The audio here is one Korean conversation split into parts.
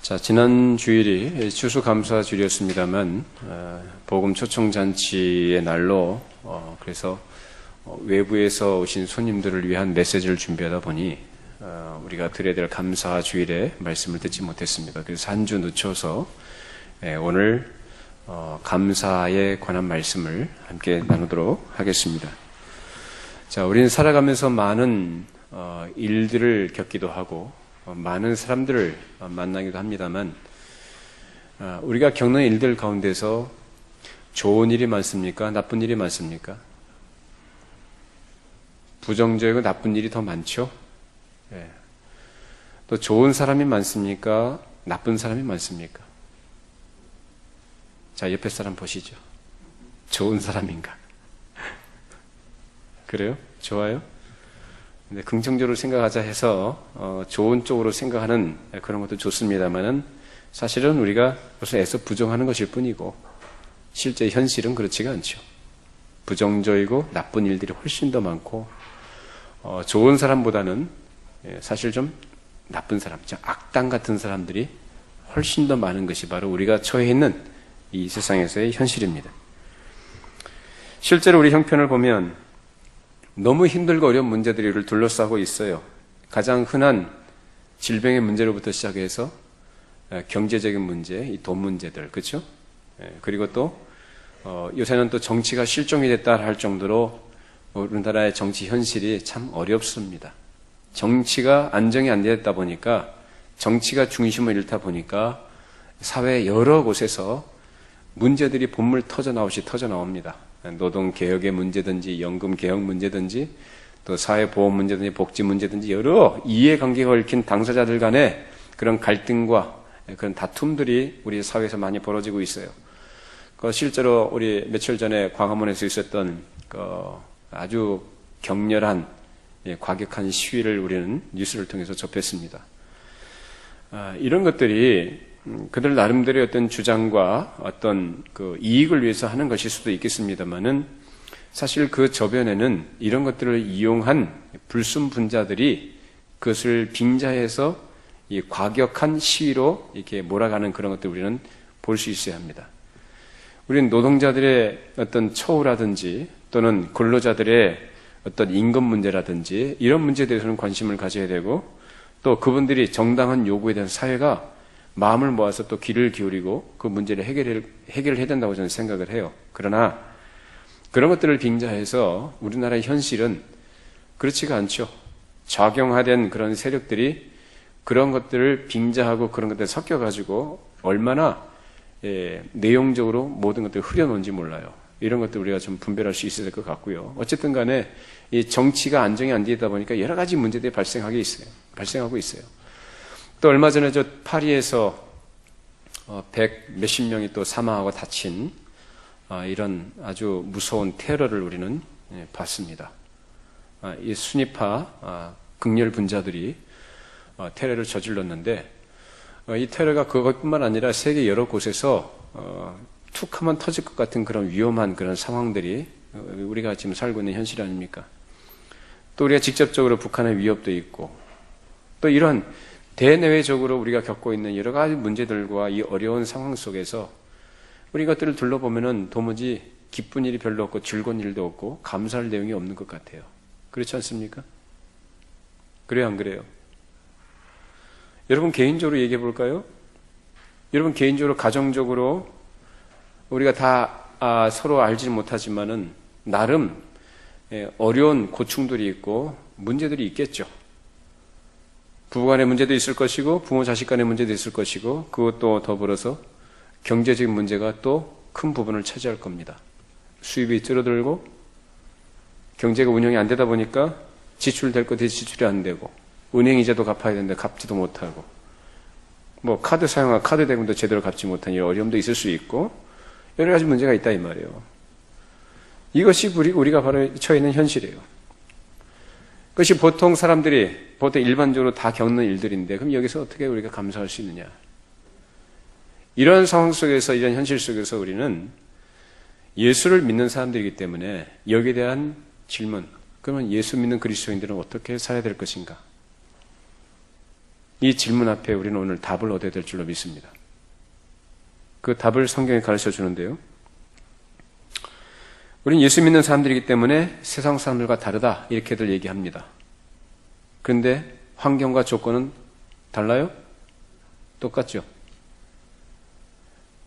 자, 지난 주일이 추수감사 주일이었습니다만, 복음 초청잔치의 날로, 그래서 외부에서 오신 손님들을 위한 메시지를 준비하다 보니, 우리가 드려야 될 감사 주일에 말씀을 듣지 못했습니다. 그래서 한 주 늦춰서, 오늘, 감사에 관한 말씀을 함께 나누도록 하겠습니다. 자, 우리는 살아가면서 많은, 일들을 겪기도 하고, 많은 사람들을 만나기도 합니다만, 우리가 겪는 일들 가운데서 좋은 일이 많습니까? 나쁜 일이 많습니까? 부정적이고 나쁜 일이 더 많죠? 예. 또 좋은 사람이 많습니까? 나쁜 사람이 많습니까? 자, 옆에 사람 보시죠. 좋은 사람인가? 그래요? 좋아요? 근데 긍정적으로 생각하자 해서 좋은 쪽으로 생각하는 그런 것도 좋습니다만은 사실은 우리가 벌써 애써 부정하는 것일 뿐이고 실제 현실은 그렇지가 않죠. 부정적이고 나쁜 일들이 훨씬 더 많고 좋은 사람보다는 사실 좀 나쁜 사람, 악당 같은 사람들이 훨씬 더 많은 것이 바로 우리가 처해 있는 이 세상에서의 현실입니다. 실제로 우리 형편을 보면 너무 힘들고 어려운 문제들이 우리를 둘러싸고 있어요. 가장 흔한 질병의 문제로부터 시작해서 경제적인 문제, 이 돈 문제들, 그렇죠? 그리고 또 요새는 또 정치가 실종이 됐다 할 정도로 우리나라의 정치 현실이 참 어렵습니다. 정치가 안정이 안 되었다 보니까 정치가 중심을 잃다 보니까 사회 여러 곳에서 문제들이 본물 터져 나옵니다. 노동개혁의 문제든지 연금개혁 문제든지 또 사회보험 문제든지 복지 문제든지 여러 이해관계가 얽힌 당사자들 간의 그런 갈등과 그런 다툼들이 우리 사회에서 많이 벌어지고 있어요. 실제로 우리 며칠 전에 광화문에서 있었던 아주 격렬한 과격한 시위를 우리는 뉴스를 통해서 접했습니다. 이런 것들이 그들 나름대로의 어떤 주장과 어떤 그 이익을 위해서 하는 것일 수도 있겠습니다만은 사실 그 저변에는 이런 것들을 이용한 불순분자들이 그것을 빙자해서 이 과격한 시위로 이렇게 몰아가는 그런 것들 우리는 볼 수 있어야 합니다. 우리는 노동자들의 어떤 처우라든지 또는 근로자들의 어떤 임금 문제라든지 이런 문제에 대해서는 관심을 가져야 되고 또 그분들이 정당한 요구에 대한 사회가 마음을 모아서 또 귀를 기울이고 그 문제를 해결해야 된다고 저는 생각을 해요. 그러나 그런 것들을 빙자해서 우리나라의 현실은 그렇지가 않죠. 작용화된 그런 세력들이 그런 것들을 빙자하고 그런 것들을 섞여가지고 얼마나 내용적으로 모든 것들을 흐려놓은지 몰라요. 이런 것들 우리가 좀 분별할 수 있어야 될 것 같고요. 어쨌든 간에 이 정치가 안정이 안 되다 보니까 여러 가지 문제들이 발생하고 있어요. 또 얼마 전에 저 파리에서 100 몇십 명이 또 사망하고 다친 이런 아주 무서운 테러를 우리는 봤습니다. 이 순위파 극렬 분자들이 테러를 저질렀는데 이 테러가 그것뿐만 아니라 세계 여러 곳에서 툭 하면 터질 것 같은 그런 위험한 그런 상황들이 우리가 지금 살고 있는 현실 아닙니까? 또 우리가 직접적으로 북한의 위협도 있고 또 이런 대내외적으로 우리가 겪고 있는 여러 가지 문제들과 이 어려운 상황 속에서 우리 이것들을 둘러보면은 도무지 기쁜 일이 별로 없고 즐거운 일도 없고 감사할 내용이 없는 것 같아요. 그렇지 않습니까? 그래요, 안 그래요? 여러분 개인적으로 얘기해 볼까요? 여러분 개인적으로 가정적으로 우리가 다 서로 알지 못하지만은 나름 어려운 고충들이 있고 문제들이 있겠죠. 부부간의 문제도 있을 것이고 부모 자식 간의 문제도 있을 것이고 그것도 더불어서 경제적인 문제가 또 큰 부분을 차지할 겁니다. 수입이 줄어들고 경제가 운영이 안 되다 보니까 지출될 것 지출이 안 되고 은행 이자도 갚아야 되는데 갚지도 못하고 뭐 카드 사용한 카드 대금도 제대로 갚지 못한 이런 어려움도 있을 수 있고 여러 가지 문제가 있다 이 말이에요. 이것이 우리가 바로 처해 있는 현실이에요. 그것이 보통 일반적으로 다 겪는 일들인데 그럼 여기서 어떻게 우리가 감사할 수 있느냐? 이런 상황 속에서 이런 현실 속에서 우리는 예수를 믿는 사람들이기 때문에 여기에 대한 질문, 그러면 예수 믿는 그리스도인들은 어떻게 살아야 될 것인가? 이 질문 앞에 우리는 오늘 답을 얻어야 될 줄로 믿습니다. 그 답을 성경이 가르쳐 주는데요. 우리는 예수 믿는 사람들이기 때문에 세상 사람들과 다르다 이렇게들 얘기합니다. 그런데 환경과 조건은 달라요? 똑같죠.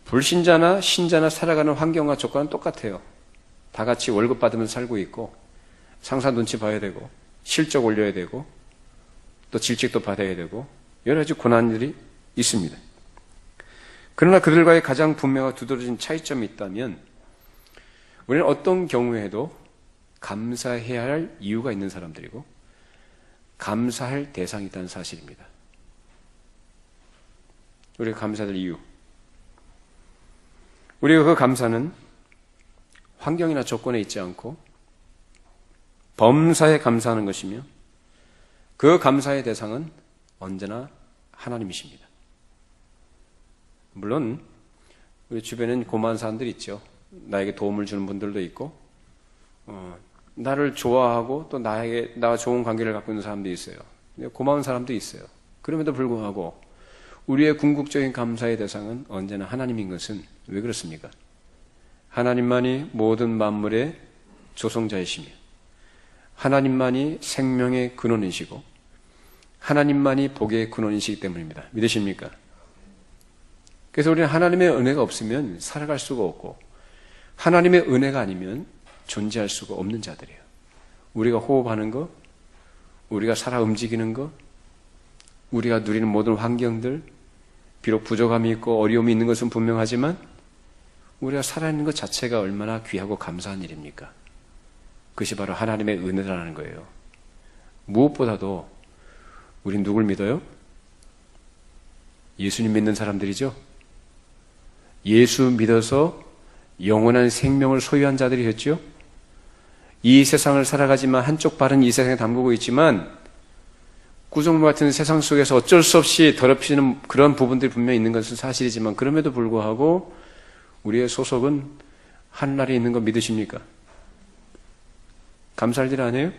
불신자나 신자나 살아가는 환경과 조건은 똑같아요. 다 같이 월급 받으면서 살고 있고 상사 눈치 봐야 되고 실적 올려야 되고 또 질책도 받아야 되고 여러 가지 고난들이 있습니다. 그러나 그들과의 가장 분명하고 두드러진 차이점이 있다면 우리는 어떤 경우에도 감사해야 할 이유가 있는 사람들이고 감사할 대상이 있다는 사실입니다. 우리가 감사할 이유. 우리가 그 감사는 환경이나 조건에 있지 않고 범사에 감사하는 것이며 그 감사의 대상은 언제나 하나님이십니다. 물론 우리 주변에는 고마운 사람들이 있죠. 나에게 도움을 주는 분들도 있고 나를 좋아하고 또 나와 좋은 관계를 갖고 있는 사람도 있어요. 고마운 사람도 있어요. 그럼에도 불구하고 우리의 궁극적인 감사의 대상은 언제나 하나님인 것은 왜 그렇습니까? 하나님만이 모든 만물의 조성자이시며 하나님만이 생명의 근원이시고 하나님만이 복의 근원이시기 때문입니다. 믿으십니까? 그래서 우리는 하나님의 은혜가 없으면 살아갈 수가 없고 하나님의 은혜가 아니면 존재할 수가 없는 자들이에요. 우리가 호흡하는 것, 우리가 살아 움직이는 것, 우리가 누리는 모든 환경들, 비록 부족함이 있고 어려움이 있는 것은 분명하지만 우리가 살아있는 것 자체가 얼마나 귀하고 감사한 일입니까? 그것이 바로 하나님의 은혜라는 거예요. 무엇보다도 우린 누굴 믿어요? 예수님 믿는 사람들이죠. 예수 믿어서 영원한 생명을 소유한 자들이었죠. 이 세상을 살아가지만 한쪽 발은 이 세상에 담그고 있지만 구속물 같은 세상 속에서 어쩔 수 없이 더럽히는 그런 부분들이 분명히 있는 것은 사실이지만 그럼에도 불구하고 우리의 소속은 하늘나라에 있는 거 믿으십니까? 감사할 일 아니에요?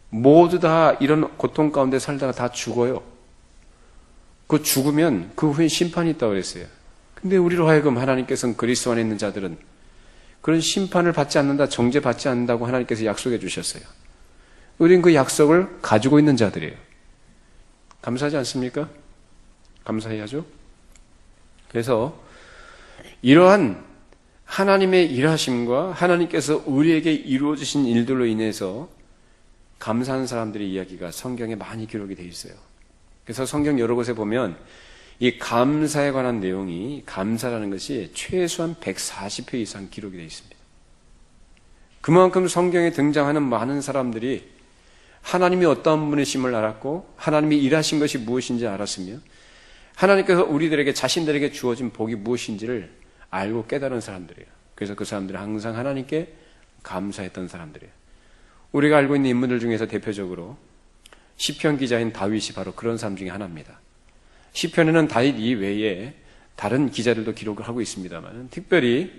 모두 다 이런 고통 가운데 살다가 다 죽어요. 그 죽으면 그 후에 심판이 있다고 그랬어요. 근데 우리로 하여금 하나님께서는 그리스도 안에 있는 자들은 그런 심판을 받지 않는다, 정죄받지 않는다고 하나님께서 약속해 주셨어요. 우리는 그 약속을 가지고 있는 자들이에요. 감사하지 않습니까? 감사해야죠. 그래서 이러한 하나님의 일하심과 하나님께서 우리에게 이루어 주신 일들로 인해서 감사하는 사람들의 이야기가 성경에 많이 기록이 되어 있어요. 그래서 성경 여러 곳에 보면 이 감사에 관한 내용이 감사라는 것이 최소한 140회 이상 기록이 되어 있습니다. 그만큼 성경에 등장하는 많은 사람들이 하나님이 어떠한 분이심을 알았고 하나님이 일하신 것이 무엇인지 알았으며 하나님께서 우리들에게 자신들에게 주어진 복이 무엇인지를 알고 깨달은 사람들이에요. 그래서 그 사람들은 항상 하나님께 감사했던 사람들이에요. 우리가 알고 있는 인물들 중에서 대표적으로 시편 기자인 다윗이 바로 그런 사람 중에 하나입니다. 시편에는 다윗 이외에 다른 기자들도 기록을 하고 있습니다만 특별히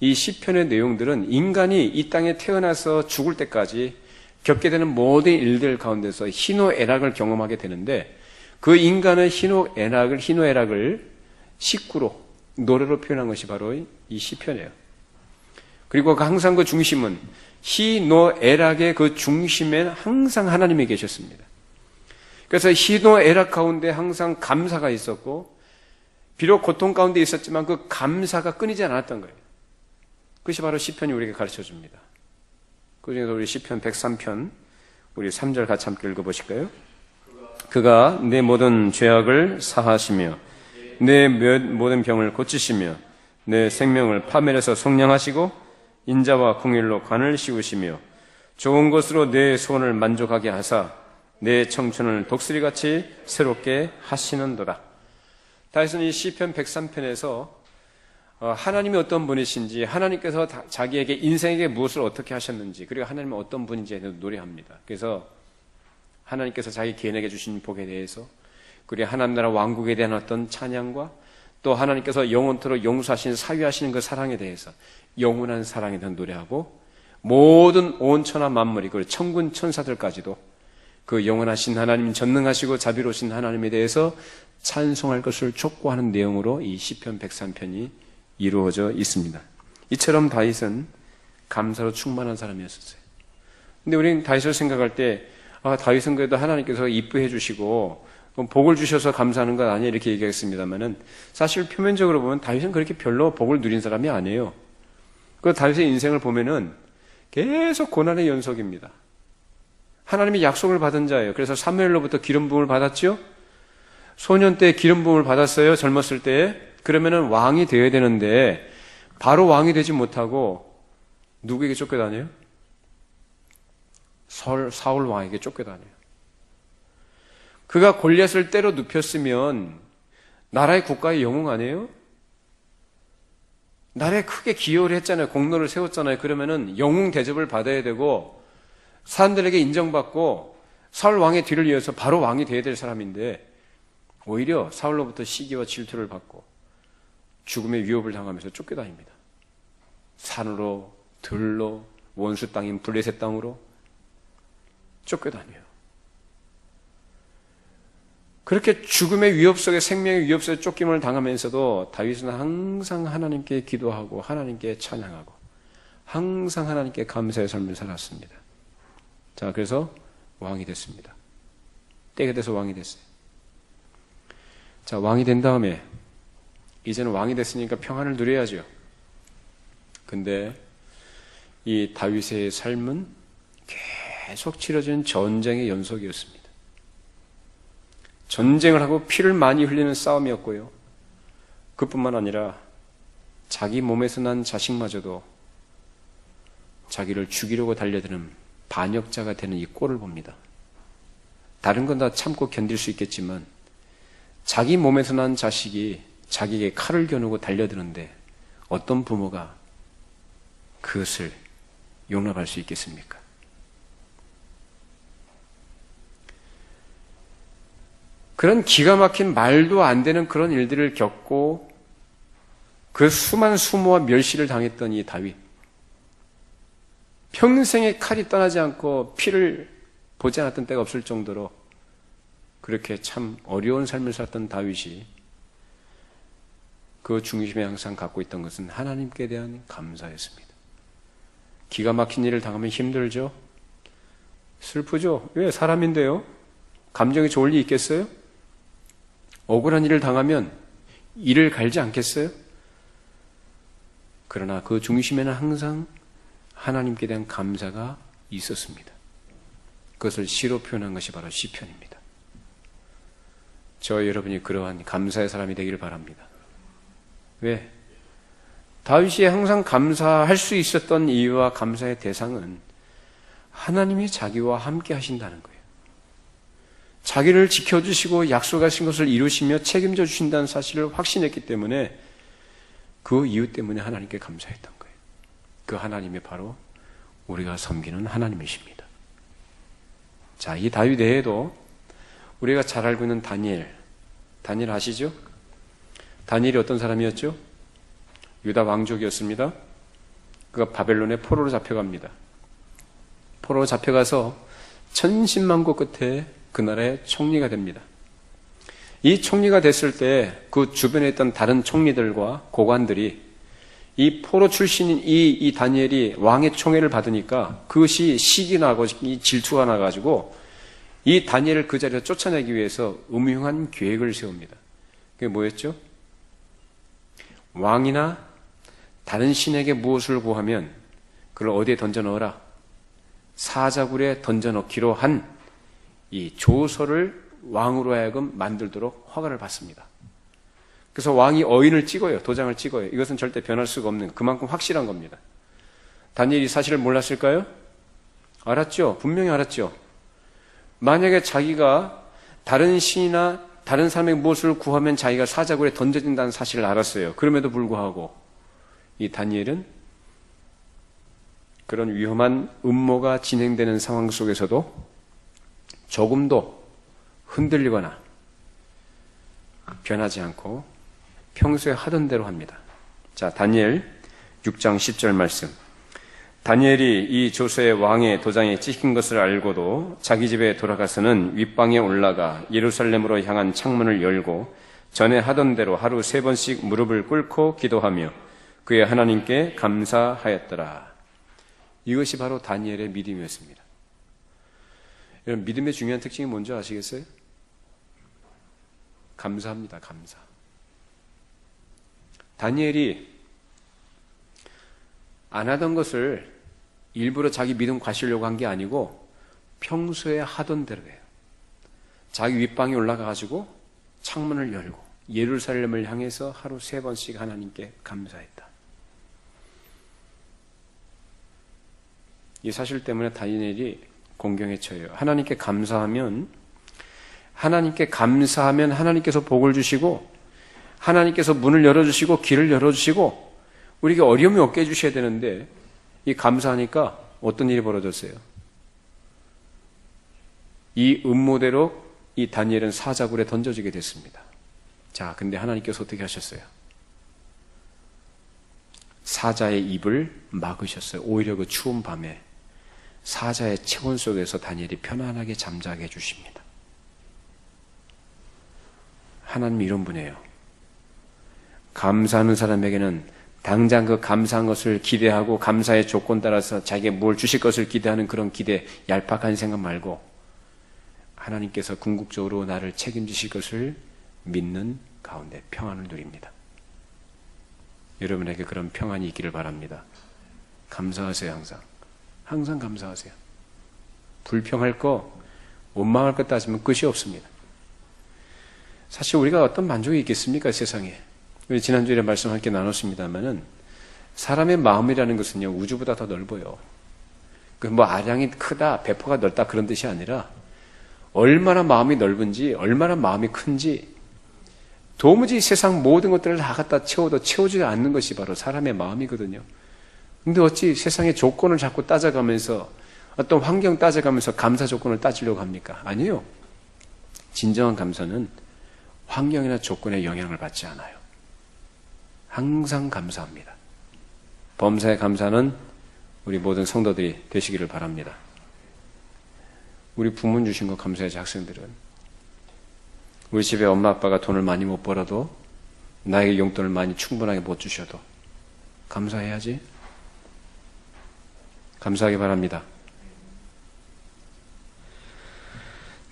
이 시편의 내용들은 인간이 이 땅에 태어나서 죽을 때까지 겪게 되는 모든 일들 가운데서 희노애락을 경험하게 되는데 그 인간의 희노애락을 시구로 노래로 표현한 것이 바로 이 시편이에요. 그리고 항상 그 중심은 희노애락의 그 중심에 항상 하나님이 계셨습니다. 그래서 희노애락 가운데 항상 감사가 있었고 비록 고통 가운데 있었지만 그 감사가 끊이지 않았던 거예요. 그것이 바로 시편이 우리에게 가르쳐줍니다. 그중에서 우리 시편 103편 우리 3절 같이 함께 읽어보실까요? 그가 내 모든 죄악을 사하시며 내 모든 병을 고치시며 내 생명을 파멸해서 속량하시고 인자와 공의로 관을 씌우시며 좋은 것으로 내 소원을 만족하게 하사 내 청춘을 독수리같이 새롭게 하시는도다. 다윗은 이 시편 103편에서 하나님이 어떤 분이신지 하나님께서 자기에게 인생에게 무엇을 어떻게 하셨는지 그리고 하나님은 어떤 분인지에 대해서 노래합니다. 그래서 하나님께서 자기 개인에게 주신 복에 대해서 그리고 하나님 나라 왕국에 대한 어떤 찬양과 또 하나님께서 영원토록 용서하시는 사유하시는 그 사랑에 대해서 영원한 사랑에 대한 노래하고 모든 온 천하 만물이 그리고 천군 천사들까지도 그 영원하신 하나님, 전능하시고 자비로우신 하나님에 대해서 찬송할 것을 촉구하는 내용으로 이 시편 103편이 이루어져 있습니다. 이처럼 다윗은 감사로 충만한 사람이었어요. 근데 우리는 다윗을 생각할 때 다윗은 그래도 하나님께서 이쁘해 주시고 복을 주셔서 감사하는 건 아니에요 이렇게 얘기했습니다만은 사실 표면적으로 보면 다윗은 그렇게 별로 복을 누린 사람이 아니에요. 그 다윗의 인생을 보면은 계속 고난의 연속입니다. 하나님이 약속을 받은 자예요. 그래서 사무엘로부터 기름 부음을 받았죠. 소년 때 기름 부음을 받았어요. 젊었을 때. 그러면은 왕이 되어야 되는데 바로 왕이 되지 못하고 누구에게 쫓겨다녀요? 사울 왕에게 쫓겨다녀요. 그가 골리앗을 때려 눕혔으면 나라의 국가의 영웅 아니에요? 나라에 크게 기여를 했잖아요. 공로를 세웠잖아요. 그러면은 영웅 대접을 받아야 되고 사람들에게 인정받고 사울 왕의 뒤를 이어서 바로 왕이 되어야 될 사람인데 오히려 사울로부터 시기와 질투를 받고 죽음의 위협을 당하면서 쫓겨다닙니다. 산으로, 들로, 원수 땅인 블레셋 땅으로 쫓겨다녀요. 그렇게 죽음의 위협 속에 생명의 위협 속에 쫓김을 당하면서도 다윗은 항상 하나님께 기도하고 하나님께 찬양하고 항상 하나님께 감사의 삶을 살았습니다. 자, 그래서 왕이 됐습니다. 때가 돼서 왕이 됐어요. 자, 왕이 된 다음에 이제는 왕이 됐으니까 평안을 누려야죠. 근데 이 다윗의 삶은 계속 치러진 전쟁의 연속이었습니다. 전쟁을 하고 피를 많이 흘리는 싸움이었고요. 그뿐만 아니라 자기 몸에서 난 자식마저도 자기를 죽이려고 달려드는 반역자가 되는 이 꼴을 봅니다. 다른 건 다 참고 견딜 수 있겠지만 자기 몸에서 난 자식이 자기에게 칼을 겨누고 달려드는데 어떤 부모가 그것을 용납할 수 있겠습니까? 그런 기가 막힌 말도 안 되는 그런 일들을 겪고 그 수많은 수모와 멸시를 당했던 이 다윗. 평생에 칼이 떠나지 않고 피를 보지 않았던 때가 없을 정도로 그렇게 참 어려운 삶을 살았던 다윗이 그 중심에 항상 갖고 있던 것은 하나님께 대한 감사였습니다. 기가 막힌 일을 당하면 힘들죠? 슬프죠? 왜? 사람인데요? 감정이 좋을 리 있겠어요? 억울한 일을 당하면 이를 갈지 않겠어요? 그러나 그 중심에는 항상 하나님께 대한 감사가 있었습니다. 그것을 시로 표현한 것이 바로 시편입니다. 저 여러분이 그러한 감사의 사람이 되기를 바랍니다. 왜? 다윗이 항상 감사할 수 있었던 이유와 감사의 대상은 하나님이 자기와 함께 하신다는 거예요. 자기를 지켜주시고 약속하신 것을 이루시며 책임져 주신다는 사실을 확신했기 때문에 그 이유 때문에 하나님께 감사했던 거예요. 그 하나님이 바로 우리가 섬기는 하나님이십니다. 자, 이 다윗 외에도 우리가 잘 알고 있는 다니엘 아시죠? 다니엘이 어떤 사람이었죠? 유다 왕족이었습니다. 그가 바벨론의 포로로 잡혀갑니다. 포로로 잡혀가서 천신만고 끝에 그 나라의 총리가 됩니다. 이 총리가 됐을 때 그 주변에 있던 다른 총리들과 고관들이 이 포로 출신인 이 다니엘이 왕의 총애를 받으니까 그것이 시기 나고 질투가 나가지고 이 다니엘을 그 자리에서 쫓아내기 위해서 음흉한 계획을 세웁니다. 그게 뭐였죠? 왕이나 다른 신에게 무엇을 구하면 그걸 어디에 던져 넣어라? 사자굴에 던져 넣기로 한 이 조서를 왕으로 하여금 만들도록 허가를 받습니다. 그래서 왕이 어인을 찍어요. 도장을 찍어요. 이것은 절대 변할 수가 없는 그만큼 확실한 겁니다. 다니엘이 사실을 몰랐을까요? 알았죠. 분명히 알았죠. 만약에 자기가 다른 신이나 다른 사람에게 무엇을 구하면 자기가 사자굴에 던져진다는 사실을 알았어요. 그럼에도 불구하고 이 다니엘은 그런 위험한 음모가 진행되는 상황 속에서도 조금도 흔들리거나 변하지 않고 평소에 하던 대로 합니다. 자, 다니엘 6장 10절 말씀. 다니엘이 이 조서의 왕의 도장에 찍힌 것을 알고도 자기 집에 돌아가서는 윗방에 올라가 예루살렘으로 향한 창문을 열고 전에 하던 대로 하루 3번씩 무릎을 꿇고 기도하며 그의 하나님께 감사하였더라. 이것이 바로 다니엘의 믿음이었습니다. 여러분, 믿음의 중요한 특징이 뭔지 아시겠어요? 감사합니다. 감사. 다니엘이 안 하던 것을 일부러 자기 믿음 과시려고 한 게 아니고 평소에 하던 대로 해요. 자기 윗방에 올라가가지고 창문을 열고 예루살렘을 향해서 하루 3번씩 하나님께 감사했다. 이 사실 때문에 다니엘이 공경에 처해요. 하나님께 감사하면 하나님께서 복을 주시고 하나님께서 문을 열어주시고 길을 열어주시고 우리에게 어려움이 없게 해주셔야 되는데 이 감사하니까 어떤 일이 벌어졌어요? 이 음모대로 이 다니엘은 사자굴에 던져지게 됐습니다. 자, 근데 하나님께서 어떻게 하셨어요? 사자의 입을 막으셨어요. 오히려 그 추운 밤에 사자의 체온 속에서 다니엘이 편안하게 잠자게 해주십니다. 하나님이 이런 분이에요. 감사하는 사람에게는 당장 그 감사한 것을 기대하고 감사의 조건 따라서 자기에게 뭘 주실 것을 기대하는 그런 기대, 얄팍한 생각 말고 하나님께서 궁극적으로 나를 책임지실 것을 믿는 가운데 평안을 누립니다. 여러분에게 그런 평안이 있기를 바랍니다. 감사하세요. 항상 감사하세요. 불평할 거, 원망할 것 따지면 끝이 없습니다. 사실 우리가 어떤 만족이 있겠습니까? 세상에. 우리 지난주에 말씀 함께 나눴습니다만은 사람의 마음이라는 것은요, 우주보다 더 넓어요. 그 뭐 아량이 크다, 배포가 넓다 그런 뜻이 아니라 얼마나 마음이 넓은지, 얼마나 마음이 큰지 도무지 세상 모든 것들을 다 갖다 채워도 채워지지 않는 것이 바로 사람의 마음이거든요. 근데 어찌 세상의 조건을 자꾸 따져가면서 어떤 환경 따져가면서 감사 조건을 따지려고 합니까? 아니요. 진정한 감사는 환경이나 조건에 영향을 받지 않아요. 항상 감사합니다. 범사에 감사는 우리 모든 성도들이 되시기를 바랍니다. 우리 부모 주신 거 감사해야지. 학생들은 우리 집에 엄마 아빠가 돈을 많이 못 벌어도 나에게 용돈을 많이 충분하게 못 주셔도 감사해야지. 감사하기 바랍니다.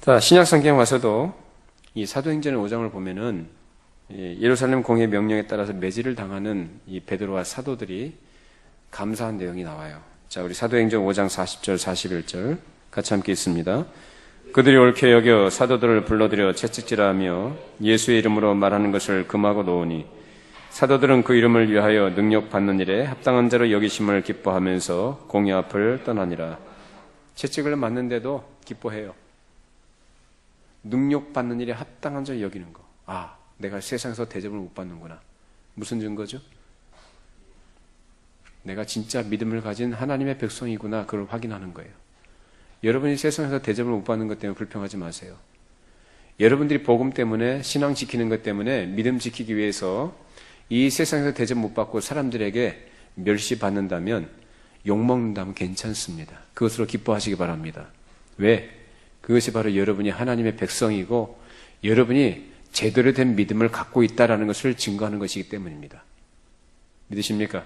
자, 신약성경 와서도 이 사도행전 5장을 보면은 예루살렘 공회 명령에 따라서 매질을 당하는 이 베드로와 사도들이 감사한 내용이 나와요. 자, 우리 사도행전 5장 40절 41절 같이 함께 읽습니다. 그들이 옳게 여겨 사도들을 불러들여 채찍질하며 예수의 이름으로 말하는 것을 금하고 놓으니 사도들은 그 이름을 위하여 능력받는 일에 합당한 자로 여기심을 기뻐하면서 공회 앞을 떠나니라. 채찍을 맞는데도 기뻐해요. 능력받는 일에 합당한 자로 여기는 거. 아, 내가 세상에서 대접을 못 받는구나. 무슨 증거죠? 내가 진짜 믿음을 가진 하나님의 백성이구나. 그걸 확인하는 거예요. 여러분이 세상에서 대접을 못 받는 것 때문에 불평하지 마세요. 여러분들이 복음 때문에, 신앙 지키는 것 때문에, 믿음 지키기 위해서 이 세상에서 대접 못 받고 사람들에게 멸시받는다면, 욕먹는다면 괜찮습니다. 그것으로 기뻐하시기 바랍니다. 왜? 그것이 바로 여러분이 하나님의 백성이고 여러분이 제대로 된 믿음을 갖고 있다는 것을 증거하는 것이기 때문입니다. 믿으십니까?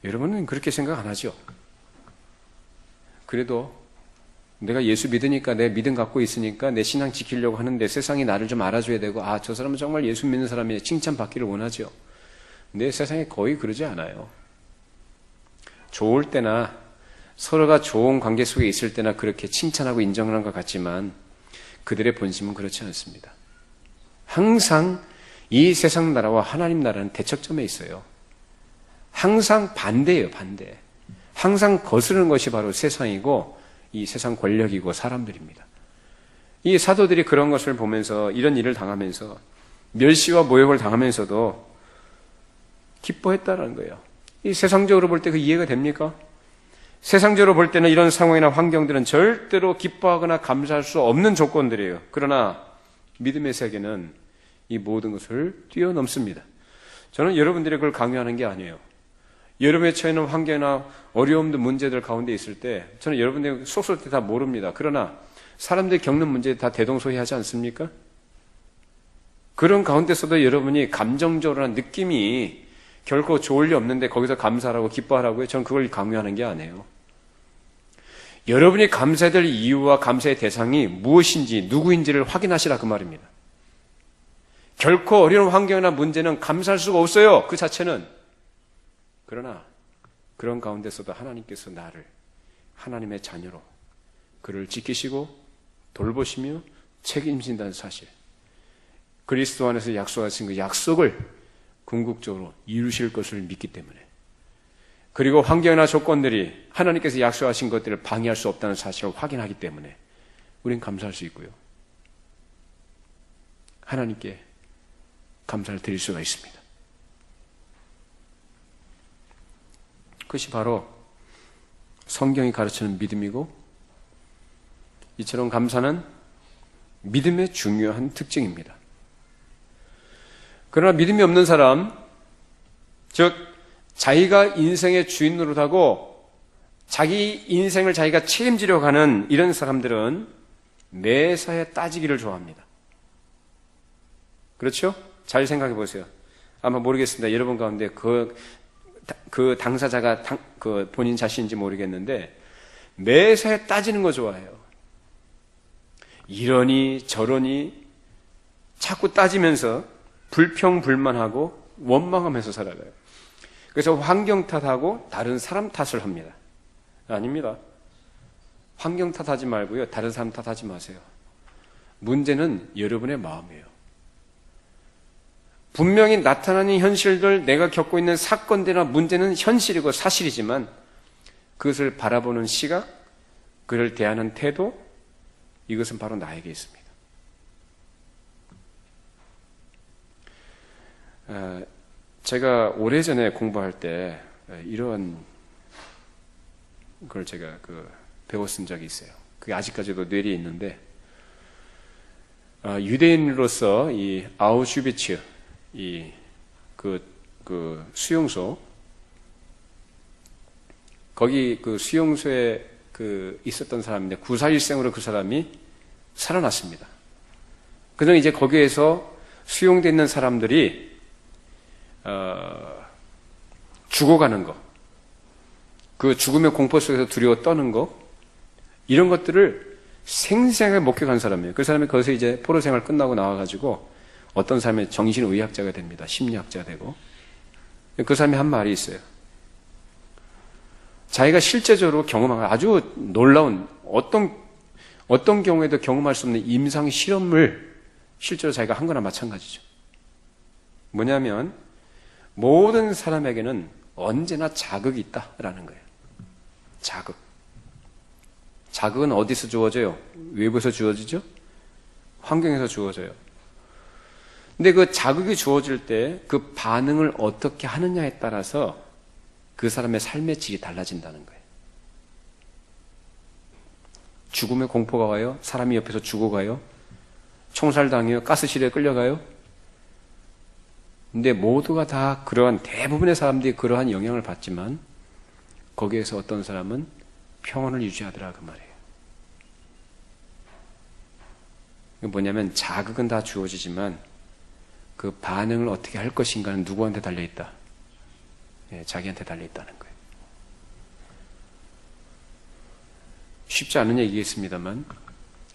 여러분은 그렇게 생각 안 하죠? 그래도 내가 예수 믿으니까, 내 믿음 갖고 있으니까 내 신앙 지키려고 하는데 세상이 나를 좀 알아줘야 되고, 아, 저 사람은 정말 예수 믿는 사람이네, 칭찬받기를 원하죠. 근데 세상에 거의 그러지 않아요. 좋을 때나 서로가 좋은 관계 속에 있을 때나 그렇게 칭찬하고 인정하는 것 같지만 그들의 본심은 그렇지 않습니다. 항상 이 세상 나라와 하나님 나라는 대척점에 있어요. 항상 반대예요, 반대. 항상 거스르는 것이 바로 세상이고 이 세상 권력이고 사람들입니다. 이 사도들이 그런 것을 보면서 이런 일을 당하면서 멸시와 모욕을 당하면서도 기뻐했다는 거예요. 이 세상적으로 볼 때 그 이해가 됩니까? 세상적으로 볼 때는 이런 상황이나 환경들은 절대로 기뻐하거나 감사할 수 없는 조건들이에요. 그러나 믿음의 세계는 이 모든 것을 뛰어넘습니다. 저는 여러분들이 그걸 강요하는 게 아니에요. 여러분의 처해 있는 환경이나 어려움들, 문제들 가운데 있을 때 저는 여러분들이 속 쏠 때 다 모릅니다. 그러나 사람들이 겪는 문제 다 대동소이하지 않습니까? 그런 가운데서도 여러분이 감정적으로 느낌이 결코 좋을 리 없는데 거기서 감사하라고 기뻐하라고요? 저는 그걸 강요하는 게 아니에요. 여러분이 감사해야 될 이유와 감사의 대상이 무엇인지 누구인지를 확인하시라 그 말입니다. 결코 어려운 환경이나 문제는 감사할 수가 없어요. 그 자체는. 그러나 그런 가운데서도 하나님께서 나를 하나님의 자녀로 그를 지키시고 돌보시며 책임진다는 사실, 그리스도 안에서 약속하신 그 약속을 궁극적으로 이루실 것을 믿기 때문에, 그리고 환경이나 조건들이 하나님께서 약속하신 것들을 방해할 수 없다는 사실을 확인하기 때문에 우린 감사할 수 있고요. 하나님께 감사를 드릴 수가 있습니다. 그것이 바로 성경이 가르치는 믿음이고, 이처럼 감사는 믿음의 중요한 특징입니다. 그러나 믿음이 없는 사람, 즉 자기가 인생의 주인 노릇하고 자기 인생을 자기가 책임지려고 하는 이런 사람들은 매사에 따지기를 좋아합니다. 그렇죠? 잘 생각해 보세요. 아마 모르겠습니다. 여러분 가운데 그 당사자가 본인 자신인지 모르겠는데 매사에 따지는 거 좋아해요. 이러니 저러니 자꾸 따지면서 불평불만하고 원망하면서 살아가요. 그래서 환경 탓하고 다른 사람 탓을 합니다. 아닙니다. 환경 탓하지 말고요. 다른 사람 탓하지 마세요. 문제는 여러분의 마음이에요. 분명히 나타나는 현실들, 내가 겪고 있는 사건들이나 문제는 현실이고 사실이지만 그것을 바라보는 시각, 그를 대하는 태도, 이것은 바로 나에게 있습니다. 제가 오래전에 공부할 때 이런 걸 제가 배웠은 적이 있어요. 그게 아직까지도 뇌리에 있는데, 유대인으로서 이 아우슈비츠, 수용소, 거기 수용소에 있었던 사람인데 9.4일생으로 그 사람이 살아났습니다. 그러나 이제 거기에서 수용되어 있는 사람들이 죽어가는 거, 그 죽음의 공포 속에서 두려워 떠는 거, 이런 것들을 생생하게 목격한 사람이에요. 그 사람이 거기서 이제 포로 생활 끝나고 나와가지고 어떤 사람의 정신의학자가 됩니다. 심리학자가 되고. 그 사람이 한 말이 있어요. 자기가 실제적으로 경험한 아주 놀라운 어떤 경우에도 경험할 수 없는 임상 실험을 실제로 자기가 한 거나 마찬가지죠. 뭐냐면 모든 사람에게는 언제나 자극이 있다라는 거예요. 자극은 어디서 주어져요? 외부에서 주어지죠? 환경에서 주어져요. 근데 그 자극이 주어질 때 그 반응을 어떻게 하느냐에 따라서 그 사람의 삶의 질이 달라진다는 거예요. 죽음의 공포가 와요? 사람이 옆에서 죽어가요? 총살당해요? 가스실에 끌려가요? 근데 모두가 다 대부분의 사람들이 그러한 영향을 받지만 거기에서 어떤 사람은 평온을 유지하더라 그 말이에요. 이게 뭐냐면 자극은 다 주어지지만 그 반응을 어떻게 할 것인가는 누구한테 달려있다? 자기한테 달려있다는 거예요. 쉽지 않은 얘기겠습니다만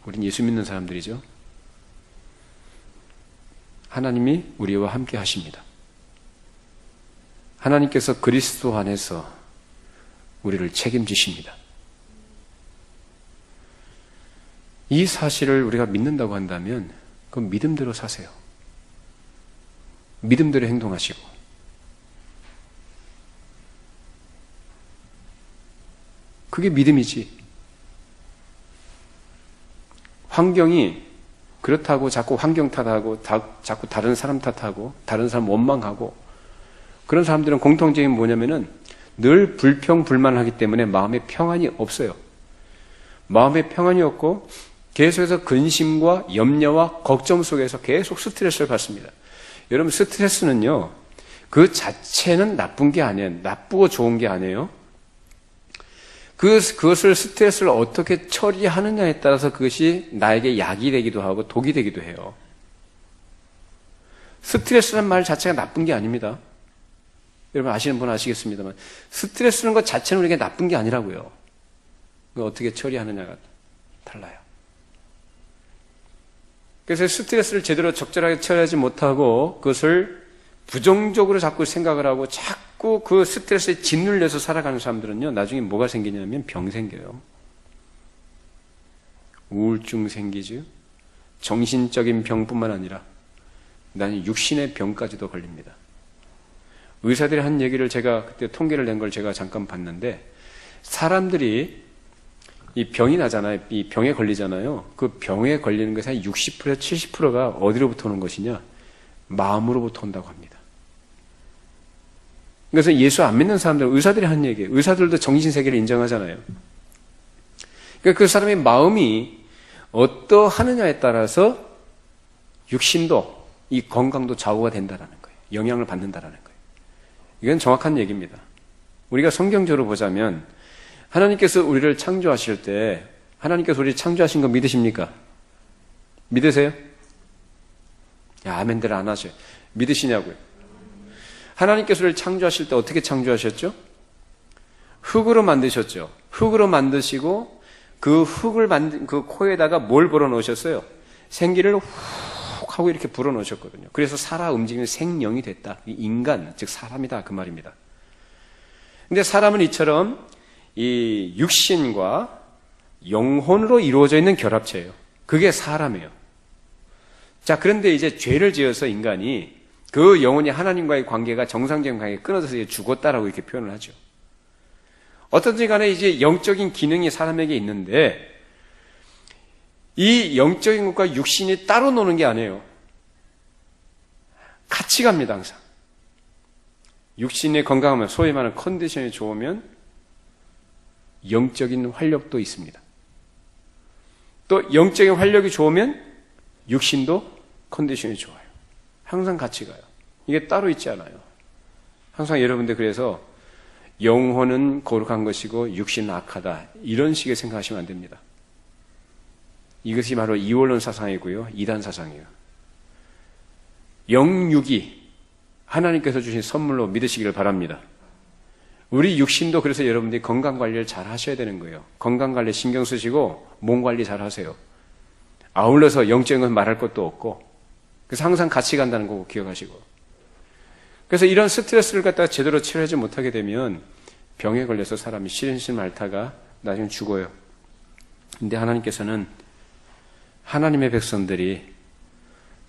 우린 예수 믿는 사람들이죠. 하나님이 우리와 함께 하십니다. 하나님께서 그리스도 안에서 우리를 책임지십니다. 이 사실을 우리가 믿는다고 한다면 그 믿음대로 사세요. 믿음대로 행동하시고, 그게 믿음이지. 환경이 그렇다고 자꾸 환경 탓하고 자꾸 다른 사람 탓하고 다른 사람 원망하고, 그런 사람들은 공통점이 뭐냐면은 늘 불평불만하기 때문에 마음에 평안이 없어요. 마음에 평안이 없고 계속해서 근심과 염려와 걱정 속에서 계속 스트레스를 받습니다. 여러분, 스트레스는요, 그 자체는 나쁜 게 아니에요. 나쁘고 좋은 게 아니에요. 그것을 스트레스를 어떻게 처리하느냐에 따라서 그것이 나에게 약이 되기도 하고 독이 되기도 해요. 스트레스란 말 자체가 나쁜 게 아닙니다. 여러분 아시는 분은 아시겠습니다만 스트레스는 것 자체는 우리에게 나쁜 게 아니라고요. 그걸 어떻게 처리하느냐가 달라요. 그래서 스트레스를 제대로 적절하게 처리하지 못하고 그것을 부정적으로 자꾸 생각을 하고 자꾸 그 스트레스에 짓눌려서 살아가는 사람들은요, 나중에 뭐가 생기냐면 병 생겨요. 우울증 생기죠. 정신적인 병뿐만 아니라 나는 육신의 병까지도 걸립니다. 의사들이 한 얘기를 제가 그때 통계를 낸 걸 제가 잠깐 봤는데, 사람들이 이 병이 나잖아요. 이 병에 걸리잖아요. 그 병에 걸리는 것의 한 60%, 70%가 어디로부터 오는 것이냐? 마음으로부터 온다고 합니다. 그래서 예수 안 믿는 사람들, 의사들이 한 얘기예요. 의사들도 정신세계를 인정하잖아요. 그러니까 그 사람의 마음이 어떠하느냐에 따라서 육신도, 이 건강도 좌우가 된다는 거예요. 영향을 받는다는 거예요. 이건 정확한 얘기입니다. 우리가 성경적으로 보자면 하나님께서 우리를 창조하실 때 하나님께서 우리를 창조하신 거 믿으십니까? 믿으세요? 야, 아멘들 안 하셔요. 믿으시냐고요? 하나님께서 우리를 창조하실 때 어떻게 창조하셨죠? 흙으로 만드셨죠. 흙으로 만드시고 그 흙을 만든 그 코에다가 뭘 불어넣으셨어요? 생기를 훅 하고 이렇게 불어넣으셨거든요. 그래서 살아 움직이는 생명이 됐다. 인간, 즉 사람이다 그 말입니다. 근데 사람은 이처럼 이 육신과 영혼으로 이루어져 있는 결합체예요. 그게 사람이에요. 자, 그런데 이제 죄를 지어서 인간이 그 영혼이 하나님과의 관계가 정상적인 관계가 끊어져서 죽었다라고 이렇게 표현을 하죠. 어떤지 간에 이제 영적인 기능이 사람에게 있는데 이 영적인 것과 육신이 따로 노는 게 아니에요. 같이 갑니다, 항상. 육신이 건강하면, 소위 말하는 컨디션이 좋으면 영적인 활력도 있습니다. 또 영적인 활력이 좋으면 육신도 컨디션이 좋아요. 항상 같이 가요. 이게 따로 있지 않아요. 항상 여러분들 그래서 영혼은 거룩한 것이고 육신은 악하다. 이런 식의 생각하시면 안 됩니다. 이것이 바로 이원론 사상이고요. 이단 사상이에요. 영육이 하나님께서 주신 선물로 믿으시기를 바랍니다. 우리 육신도 그래서 여러분들이 건강관리를 잘 하셔야 되는 거예요. 건강관리 신경 쓰시고 몸관리 잘 하세요. 아울러서 영적인 건 말할 것도 없고 그래서 항상 같이 간다는 거 기억하시고 그래서 이런 스트레스를 갖다가 제대로 치료하지 못하게 되면 병에 걸려서 사람이 시름시름 앓다가 나중에 죽어요. 근데 하나님께서는 하나님의 백성들이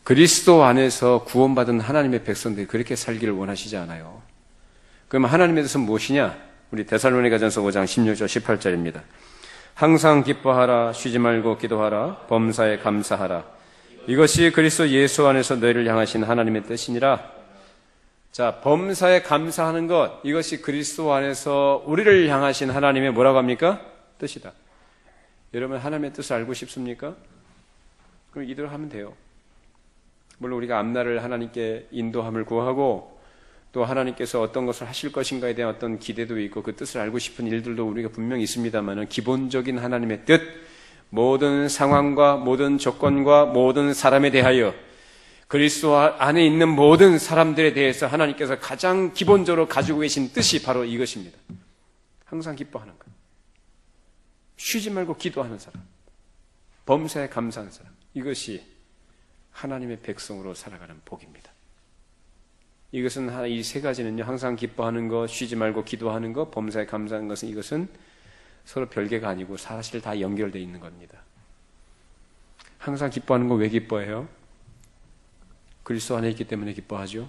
그리스도 안에서 구원받은 하나님의 백성들이 그렇게 살기를 원하시지 않아요. 그러면 하나님에 대해서 무엇이냐? 우리 데살로니가전서 5장 16절 18절입니다. 항상 기뻐하라, 쉬지 말고 기도하라, 범사에 감사하라. 이것이 그리스도 예수 안에서 너희를 향하신 하나님의 뜻이니라. 자, 범사에 감사하는 것, 이것이 그리스도 안에서 우리를 향하신 하나님의 뭐라고 합니까? 뜻이다. 여러분 하나님의 뜻을 알고 싶습니까? 그럼 이대로 하면 돼요. 물론 우리가 앞날을 하나님께 인도함을 구하고 또 하나님께서 어떤 것을 하실 것인가에 대한 어떤 기대도 있고 그 뜻을 알고 싶은 일들도 우리가 분명히 있습니다만 기본적인 하나님의 뜻, 모든 상황과 모든 조건과 모든 사람에 대하여 그리스도 안에 있는 모든 사람들에 대해서 하나님께서 가장 기본적으로 가지고 계신 뜻이 바로 이것입니다. 항상 기뻐하는 것. 쉬지 말고 기도하는 사람. 범사에 감사하는 사람. 이것이 하나님의 백성으로 살아가는 복입니다. 이것은 이 세 가지는요, 항상 기뻐하는 것, 쉬지 말고 기도하는 것, 범사에 감사하는 것은 이것은 서로 별개가 아니고 사실 다 연결되어 있는 겁니다. 항상 기뻐하는 거 왜 기뻐해요? 그리스도 안에 있기 때문에 기뻐하죠.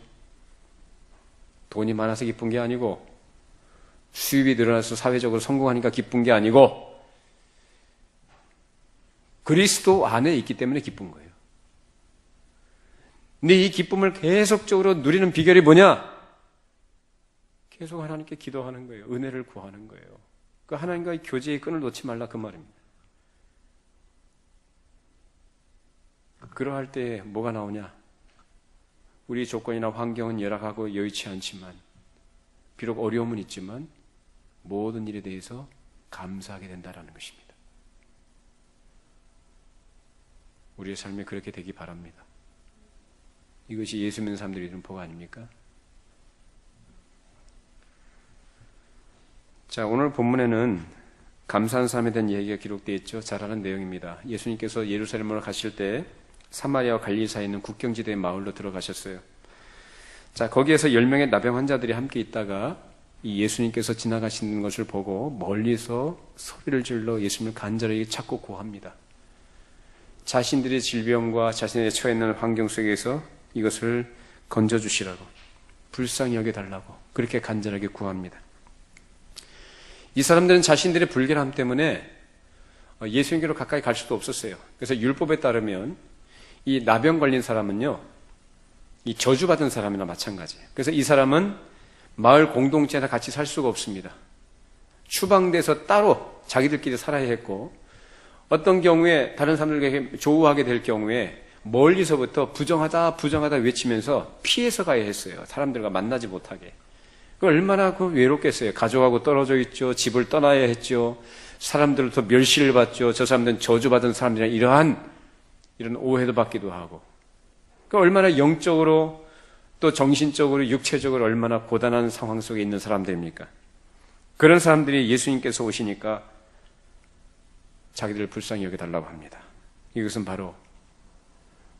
돈이 많아서 기쁜 게 아니고 수입이 늘어나서 사회적으로 성공하니까 기쁜 게 아니고 그리스도 안에 있기 때문에 기쁜 거예요. 근데 이 기쁨을 계속적으로 누리는 비결이 뭐냐? 계속 하나님께 기도하는 거예요. 은혜를 구하는 거예요. 그 하나님과의 교제의 끈을 놓지 말라 그 말입니다. 그러할 때 뭐가 나오냐? 우리 조건이나 환경은 열악하고 여의치 않지만, 비록 어려움은 있지만 모든 일에 대해서 감사하게 된다는 것입니다. 우리의 삶에 그렇게 되기 바랍니다. 이것이 예수 믿는 사람들이 이룬 복 아닙니까? 자, 오늘 본문에는 감사한 사람에 대한 얘기가 기록되어 있죠. 잘 아는 내용입니다. 예수님께서 예루살렘으로 가실 때 사마리아와 갈릴리 사이에 있는 국경지대의 마을로 들어가셨어요. 자, 거기에서 10명의 나병 환자들이 함께 있다가 이 예수님께서 지나가시는 것을 보고 멀리서 소리를 질러 예수님을 간절히 찾고 구합니다. 자신들의 질병과 자신의 처해 있는 환경 속에서 이것을 건져주시라고, 불쌍히 여겨달라고 그렇게 간절하게 구합니다. 이 사람들은 자신들의 불결함 때문에 예수님께로 가까이 갈 수도 없었어요. 그래서 율법에 따르면 이 나병 걸린 사람은요, 이 저주받은 사람이나 마찬가지예요. 그래서 이 사람은 마을 공동체에서 같이 살 수가 없습니다. 추방돼서 따로 자기들끼리 살아야 했고, 어떤 경우에 다른 사람들에게 조우하게 될 경우에 멀리서부터 부정하다 외치면서 피해서 가야 했어요. 사람들과 만나지 못하게. 얼마나 외롭겠어요. 가족하고 떨어져 있죠. 집을 떠나야 했죠. 사람들로부터 멸시를 받죠. 저 사람들은 저주받은 사람들이랑 이런 오해도 받기도 하고. 얼마나 영적으로 또 정신적으로 육체적으로 얼마나 고단한 상황 속에 있는 사람들입니까? 그런 사람들이 예수님께서 오시니까 자기들을 불쌍히 여겨달라고 합니다. 이것은 바로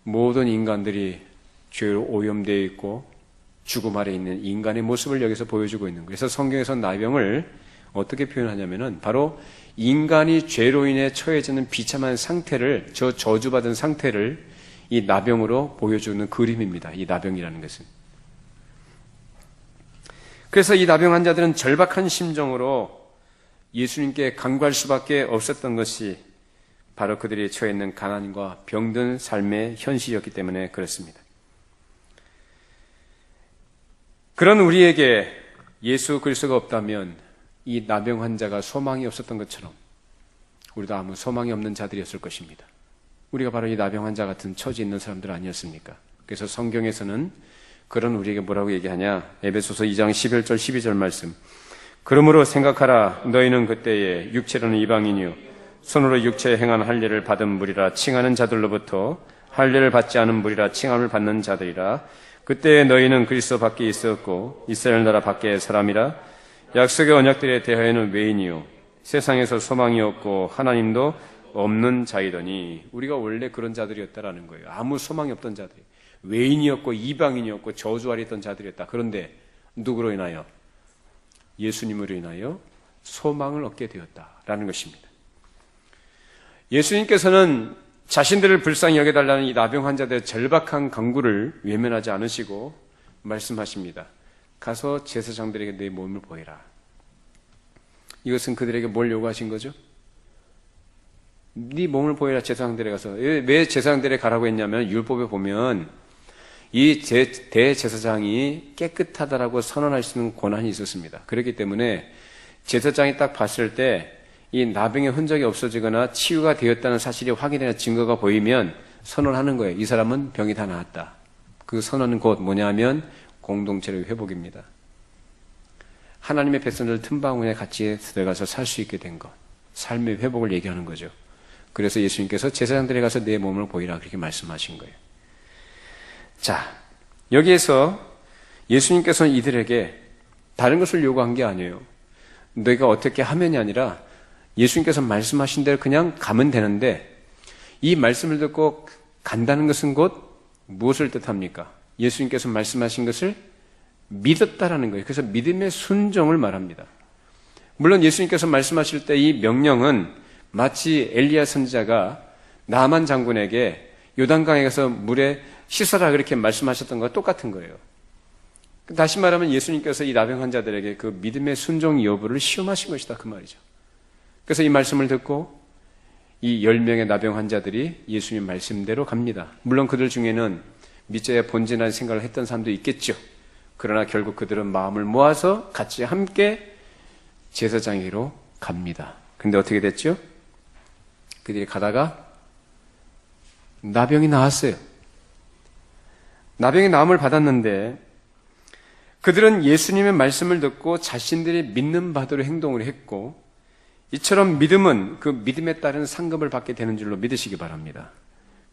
모든 인간들이 죄로 오염되어 있고 죽음 아래 있는 인간의 모습을 여기서 보여주고 있는 거예요. 그래서 성경에서 나병을 어떻게 표현하냐면은 바로 인간이 죄로 인해 처해지는 비참한 상태를, 저 저주받은 상태를 이 나병으로 보여주는 그림입니다. 이 나병이라는 것은. 그래서 이 나병 환자들은 절박한 심정으로 예수님께 간구할 수밖에 없었던 것이 바로 그들이 처해 있는 가난과 병든 삶의 현실이었기 때문에 그렇습니다. 그런 우리에게 예수 그리스도가 없다면 이 나병 환자가 소망이 없었던 것처럼 우리도 아무 소망이 없는 자들이었을 것입니다. 우리가 바로 이 나병 환자 같은 처지에 있는 사람들 아니었습니까? 그래서 성경에서는 그런 우리에게 뭐라고 얘기하냐? 에베소서 2장 11절 12절 말씀. 그러므로 생각하라. 너희는 그때에 육체로는 이방인이요 손으로 육체에 행한 할례를 받은 무리라 칭하는 자들로부터 할례를 받지 않은 무리라 칭함을 받는 자들이라. 그때에 너희는 그리스도 밖에 있었고 이스라엘 나라 밖의 사람이라. 약속의 언약들에 대하여는 외인이요 세상에서 소망이 없고 하나님도 없는 자이더니. 우리가 원래 그런 자들이었다라는 거예요. 아무 소망이 없던 자들, 외인이었고 이방인이었고 저주 아래 있던 자들이었다. 그런데 누구로 인하여? 예수님으로 인하여 소망을 얻게 되었다라는 것입니다. 예수님께서는 자신들을 불쌍히 여겨달라는 이 나병 환자들의 절박한 간구를 외면하지 않으시고 말씀하십니다. 가서 제사장들에게 내 몸을 보이라. 이것은 그들에게 뭘 요구하신 거죠? 네 몸을 보이라. 제사장들에 가서. 왜 제사장들에 가라고 했냐면 율법에 보면 이 대제사장이 깨끗하다라고 선언할 수 있는 권한이 있었습니다. 그렇기 때문에 제사장이 딱 봤을 때 이 나병의 흔적이 없어지거나 치유가 되었다는 사실이 확인되는 증거가 보이면 선언하는 거예요. 이 사람은 병이 다 나았다. 그 선언은 곧 뭐냐면 공동체의 회복입니다. 하나님의 백성들 틈바구니에 같이 들어가서 살 수 있게 된 것, 삶의 회복을 얘기하는 거죠. 그래서 예수님께서 제사장들에 가서 내 몸을 보이라 그렇게 말씀하신 거예요. 자, 여기에서 예수님께서는 이들에게 다른 것을 요구한 게 아니에요. 너희가 어떻게 하면이 아니라 예수님께서 말씀하신 대로 그냥 가면 되는데, 이 말씀을 듣고 간다는 것은 곧 무엇을 뜻합니까? 예수님께서 말씀하신 것을 믿었다라는 거예요. 그래서 믿음의 순종을 말합니다. 물론 예수님께서 말씀하실 때 이 명령은 마치 엘리야 선지자가 나만 장군에게 요단강에 가서 물에 씻어라 그렇게 말씀하셨던 것과 똑같은 거예요. 다시 말하면 예수님께서 이 나병 환자들에게 그 믿음의 순종 여부를 시험하신 것이다 그 말이죠. 그래서 이 말씀을 듣고 이 10명의 나병 환자들이 예수님 말씀대로 갑니다. 물론 그들 중에는 믿자야 본진이라는 생각을 했던 사람도 있겠죠. 그러나 결국 그들은 마음을 모아서 같이 함께 제사장에게로 갑니다. 그런데 어떻게 됐죠? 그들이 가다가 나병이 나왔어요. 나병의 나음을 받았는데 그들은 예수님의 말씀을 듣고 자신들이 믿는 바대로 행동을 했고, 이처럼 믿음은 그 믿음에 따른 상급을 받게 되는 줄로 믿으시기 바랍니다.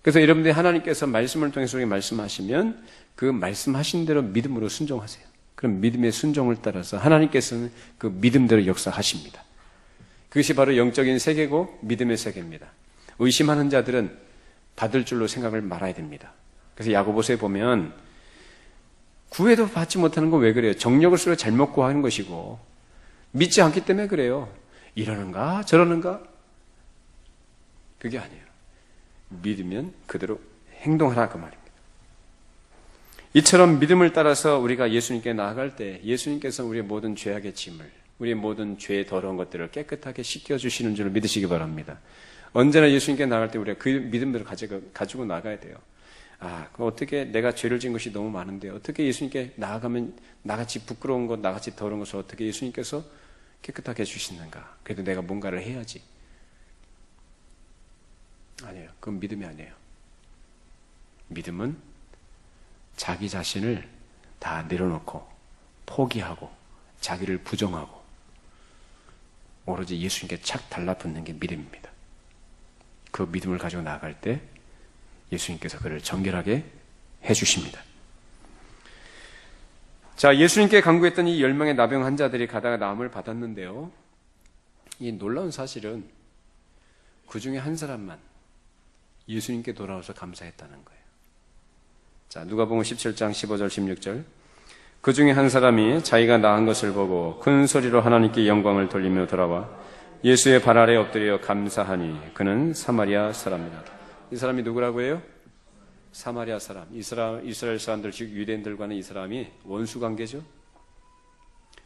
그래서 여러분들이 하나님께서 말씀을 통해서 우리에게 말씀하시면 그 말씀하신 대로 믿음으로 순종하세요. 그럼 믿음의 순종을 따라서 하나님께서는 그 믿음대로 역사하십니다. 그것이 바로 영적인 세계고 믿음의 세계입니다. 의심하는 자들은 받을 줄로 생각을 말아야 됩니다. 그래서 야고보서에 보면 구해도 받지 못하는 건 왜 그래요? 정력을 쓰려 잘못 구하는 것이고 믿지 않기 때문에 그래요. 이러는가 저러는가? 그게 아니에요. 믿으면 그대로 행동하라 그 말입니다. 이처럼 믿음을 따라서 우리가 예수님께 나아갈 때 예수님께서 우리의 모든 죄악의 짐을, 우리의 모든 죄의 더러운 것들을 깨끗하게 씻겨주시는 줄 믿으시기 바랍니다. 언제나 예수님께 나아갈 때 우리가 그 믿음대로 가지고 나가야 돼요. 어떻게 내가 죄를 지은 것이 너무 많은데 어떻게 예수님께 나아가면 나같이 부끄러운 것, 나같이 더러운 것을 어떻게 예수님께서 깨끗하게 해주시는가? 그래도 내가 뭔가를 해야지. 아니에요. 그건 믿음이 아니에요. 믿음은 자기 자신을 다 내려놓고 포기하고 자기를 부정하고 오로지 예수님께 착 달라붙는 게 믿음입니다. 그 믿음을 가지고 나아갈 때 예수님께서 그를 정결하게 해주십니다. 자, 예수님께 간구했던 이 10명의 나병 환자들이 가다가 나음을 받았는데요. 이 놀라운 사실은 그 중에 한 사람만 예수님께 돌아와서 감사했다는 거예요. 자, 누가복음 17장 15절 16절. 그 중에 한 사람이 자기가 나은 것을 보고 큰 소리로 하나님께 영광을 돌리며 돌아와 예수의 발 아래 엎드려 감사하니 그는 사마리아 사람이라. 이 사람이 누구라고 해요? 사마리아 사람. 이스라엘 사람들, 즉 유대인들과는 이 사람이 원수 관계죠.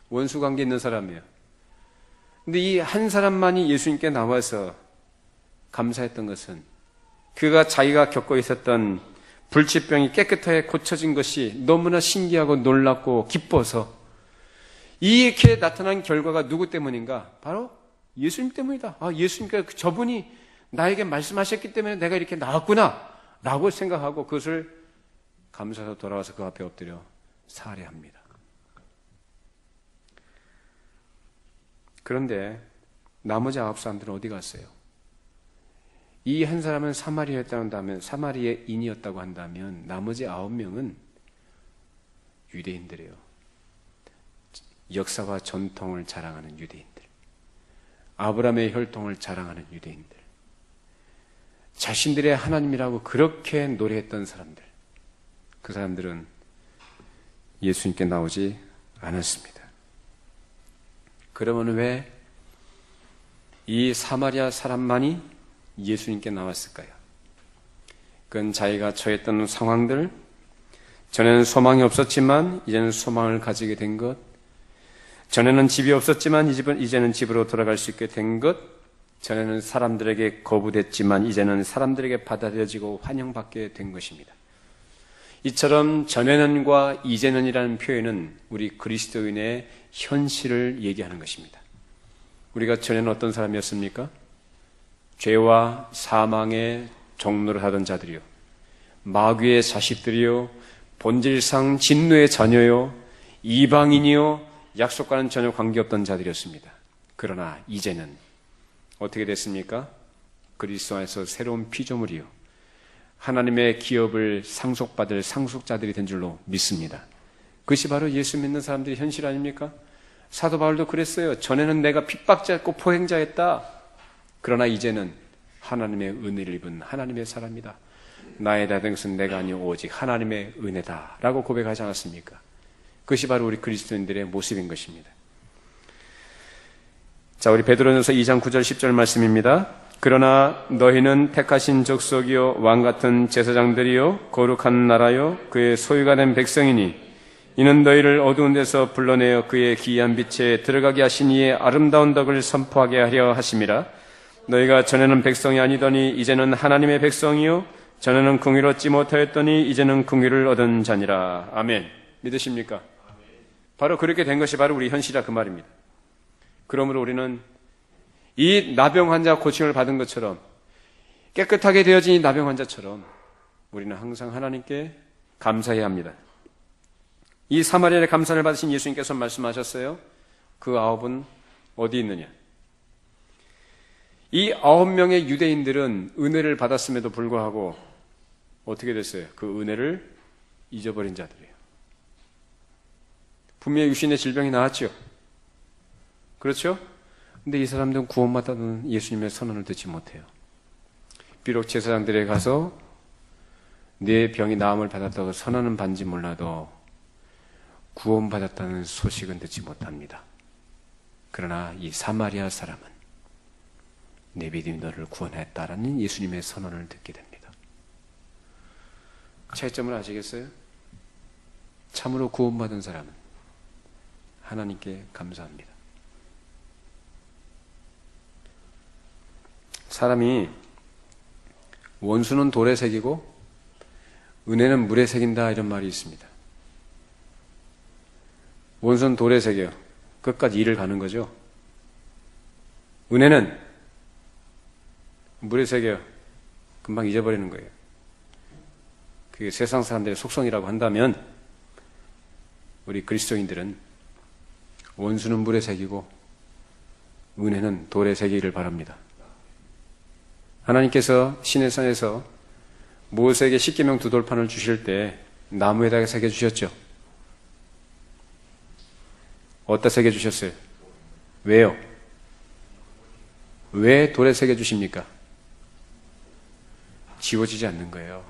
원수 관계 있는 사람이에요. 근데 이 한 사람만이 예수님께 나와서 감사했던 것은 그가 자기가 겪고 있었던 불치병이 깨끗하게 고쳐진 것이 너무나 신기하고 놀랍고 기뻐서 이렇게 나타난 결과가 누구 때문인가? 바로 예수님 때문이다. 예수님께서 저분이 나에게 말씀하셨기 때문에 내가 이렇게 나왔구나 라고 생각하고 그것을 감사해서 돌아와서 그 앞에 엎드려 살해합니다. 그런데 나머지 9사람들은 어디 갔어요? 이 한 사람은 사마리아인이었다고 한다면 나머지 9명은 유대인들이에요. 역사와 전통을 자랑하는 유대인들, 아브라함의 혈통을 자랑하는 유대인들, 자신들의 하나님이라고 그렇게 노래했던 사람들, 그 사람들은 예수님께 나오지 않았습니다. 그러면 왜 이 사마리아 사람만이 예수님께 나왔을까요? 그건 자기가 처했던 상황들, 전에는 소망이 없었지만 이제는 소망을 가지게 된 것, 전에는 집이 없었지만 이제는 집으로 돌아갈 수 있게 된 것, 전에는 사람들에게 거부됐지만 이제는 사람들에게 받아들여지고 환영받게 된 것입니다. 이처럼 전에는과 이제는이라는 표현은 우리 그리스도인의 현실을 얘기하는 것입니다. 우리가 전에는 어떤 사람이었습니까? 죄와 사망의 종노릇 하던 자들이요, 마귀의 자식들이요, 본질상 진노의 자녀요, 이방인이요, 약속과는 전혀 관계없던 자들이었습니다. 그러나 이제는 어떻게 됐습니까? 그리스도 안에서 새로운 피조물이요, 하나님의 기업을 상속받을 상속자들이 된 줄로 믿습니다. 그것이 바로 예수 믿는 사람들의 현실 아닙니까? 사도 바울도 그랬어요. 전에는 내가 핍박자였고 포행자였다. 그러나 이제는 하나님의 은혜를 입은 하나님의 사람이다. 나의 다된 것은 내가 아니오 오직 하나님의 은혜다 라고 고백하지 않았습니까? 그것이 바로 우리 그리스도인들의 모습인 것입니다. 자, 우리 베드로전서 2장 9절 10절 말씀입니다. 그러나 너희는 택하신 족속이요 왕같은 제사장들이요 거룩한 나라요 그의 소유가 된 백성이니 이는 너희를 어두운 데서 불러내어 그의 기이한 빛에 들어가게 하신 이의 아름다운 덕을 선포하게 하려 하심이라. 너희가 전에는 백성이 아니더니 이제는 하나님의 백성이요 전에는 긍휼을 얻지 못하였더니 이제는 긍휼을 얻은 자니라. 아멘. 믿으십니까? 바로 그렇게 된 것이 바로 우리 현실이라 그 말입니다. 그러므로 우리는 이 나병 환자 고침을 받은 것처럼 깨끗하게 되어진 이 나병 환자처럼 우리는 항상 하나님께 감사해야 합니다. 이 사마리아의 감사를 받으신 예수님께서 말씀하셨어요. 그 9은 어디 있느냐? 이 9명의 유대인들은 은혜를 받았음에도 불구하고 어떻게 됐어요? 그 은혜를 잊어버린 자들이에요. 분명히 육신의 질병이 나았죠. 그렇죠? 근데 이 사람들은 구원받았다는 예수님의 선언을 듣지 못해요. 비록 제사장들에 가서 내 병이 나음을 받았다고 선언은 받는지 몰라도 구원받았다는 소식은 듣지 못합니다. 그러나 이 사마리아 사람은 내 믿음이 너를 구원했다라는 예수님의 선언을 듣게 됩니다. 차이점을 아시겠어요? 참으로 구원받은 사람은 하나님께 감사합니다. 사람이 원수는 돌에 새기고 은혜는 물에 새긴다 이런 말이 있습니다. 원수는 돌에 새겨 끝까지 일을 가는 거죠. 은혜는 물에 새겨 금방 잊어버리는 거예요. 그게 세상 사람들의 속성이라고 한다면 우리 그리스도인들은 원수는 물에 새기고 은혜는 돌에 새기기를 바랍니다. 하나님께서 시내산에서 모세에게 십계명 2돌판을 주실 때 나무에다가 새겨주셨죠. 어디다 새겨주셨어요? 왜요? 왜 돌에 새겨주십니까? 지워지지 않는 거예요.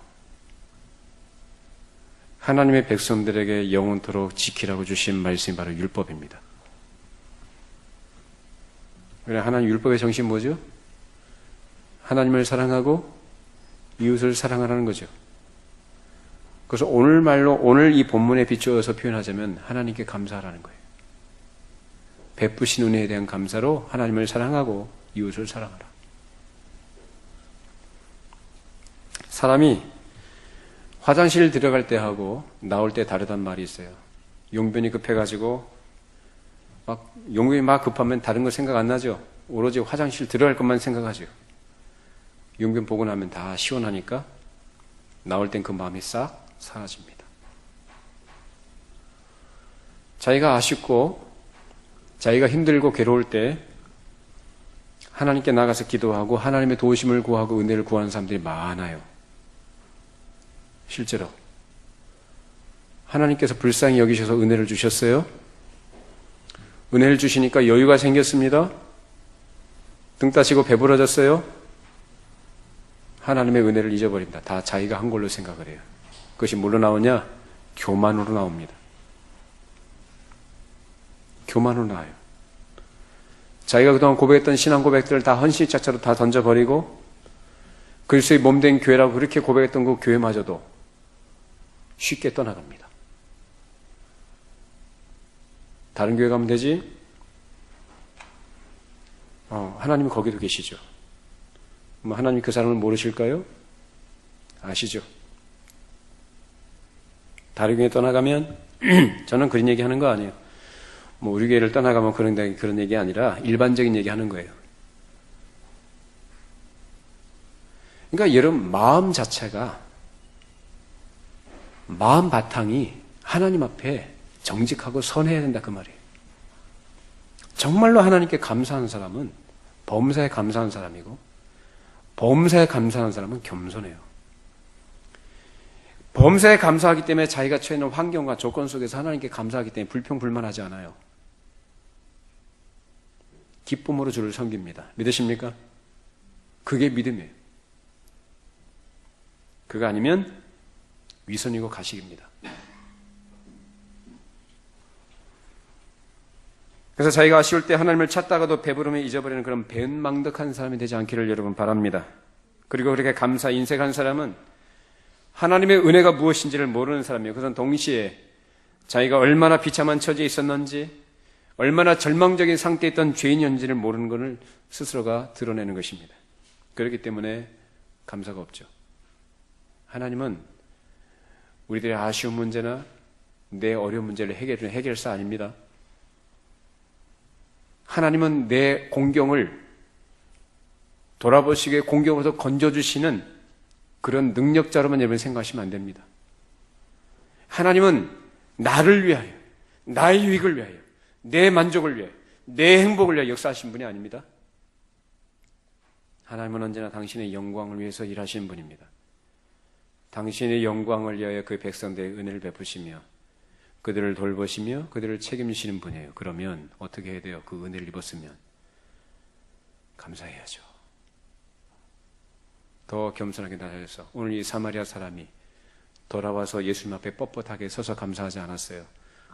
하나님의 백성들에게 영원토록 지키라고 주신 말씀이 바로 율법입니다. 그래, 하나님 율법의 정신 뭐죠? 하나님을 사랑하고 이웃을 사랑하라는 거죠. 그래서 오늘 이 본문에 비추어서 표현하자면 하나님께 감사하라는 거예요. 베푸신 은혜에 대한 감사로 하나님을 사랑하고 이웃을 사랑하라. 사람이 화장실 들어갈 때 하고 나올 때 다르단 말이 있어요. 용변이 급해가지고 용변이 막 급하면 다른 거 생각 안 나죠. 오로지 화장실 들어갈 것만 생각하죠. 용변 보고 나면 다 시원하니까 나올 땐 그 마음이 싹 사라집니다. 자기가 아쉽고 자기가 힘들고 괴로울 때 하나님께 나가서 기도하고 하나님의 도우심을 구하고 은혜를 구하는 사람들이 많아요. 실제로 하나님께서 불쌍히 여기셔서 은혜를 주셨어요. 은혜를 주시니까 여유가 생겼습니다. 등 따시고 배부러졌어요. 하나님의 은혜를 잊어버린다. 다 자기가 한 걸로 생각을 해요. 그것이 뭘로 나오냐? 교만으로 나옵니다. 교만으로 나와요. 자기가 그동안 고백했던 신앙 고백들을 다 헌신자처럼 다 던져버리고 그리스도의 몸된 교회라고 그렇게 고백했던 그 교회마저도 쉽게 떠나갑니다. 다른 교회 가면 되지? 하나님은 거기도 계시죠. 하나님이 그 사람을 모르실까요? 아시죠? 다른 교회 떠나가면 저는 그런 얘기 하는 거 아니에요. 우리 교회를 떠나가면 그런 얘기 아니라 일반적인 얘기 하는 거예요. 그러니까 여러분 마음 자체가 마음 바탕이 하나님 앞에 정직하고 선해야 된다 그 말이에요. 정말로 하나님께 감사하는 사람은 범사에 감사하는 사람이고 범사에 감사하는 사람은 겸손해요. 범사에 감사하기 때문에 자기가 처해 있는 환경과 조건 속에서 하나님께 감사하기 때문에 불평불만하지 않아요. 기쁨으로 주를 섬깁니다. 믿으십니까? 그게 믿음이에요. 그거 아니면 위선이고 가식입니다. 그래서 자기가 아쉬울 때 하나님을 찾다가도 배부름에 잊어버리는 그런 배은망덕한 사람이 되지 않기를 여러분 바랍니다. 그리고 그렇게 감사 인색한 사람은 하나님의 은혜가 무엇인지를 모르는 사람이에요. 그것은 동시에 자기가 얼마나 비참한 처지에 있었는지 얼마나 절망적인 상태에 있던 죄인이었는지를 모르는 것을 스스로가 드러내는 것입니다. 그렇기 때문에 감사가 없죠. 하나님은 우리들의 아쉬운 문제나 내 어려운 문제를 해결하는 해결사 아닙니다. 하나님은 내 공경을 돌아보시기에 공경으로서 건져주시는 그런 능력자로만 여러분 생각하시면 안 됩니다. 하나님은 나를 위하여, 나의 유익을 위하여, 내 만족을 위하여, 내 행복을 위하여 역사하신 분이 아닙니다. 하나님은 언제나 당신의 영광을 위해서 일하시는 분입니다. 당신의 영광을 위하여 그 백성들의 은혜를 베푸시며 그들을 돌보시며 그들을 책임지시는 분이에요. 그러면 어떻게 해야 돼요? 그 은혜를 입었으면 감사해야죠. 더 겸손하게 나아가서 오늘 이 사마리아 사람이 돌아와서 예수님 앞에 뻣뻣하게 서서 감사하지 않았어요.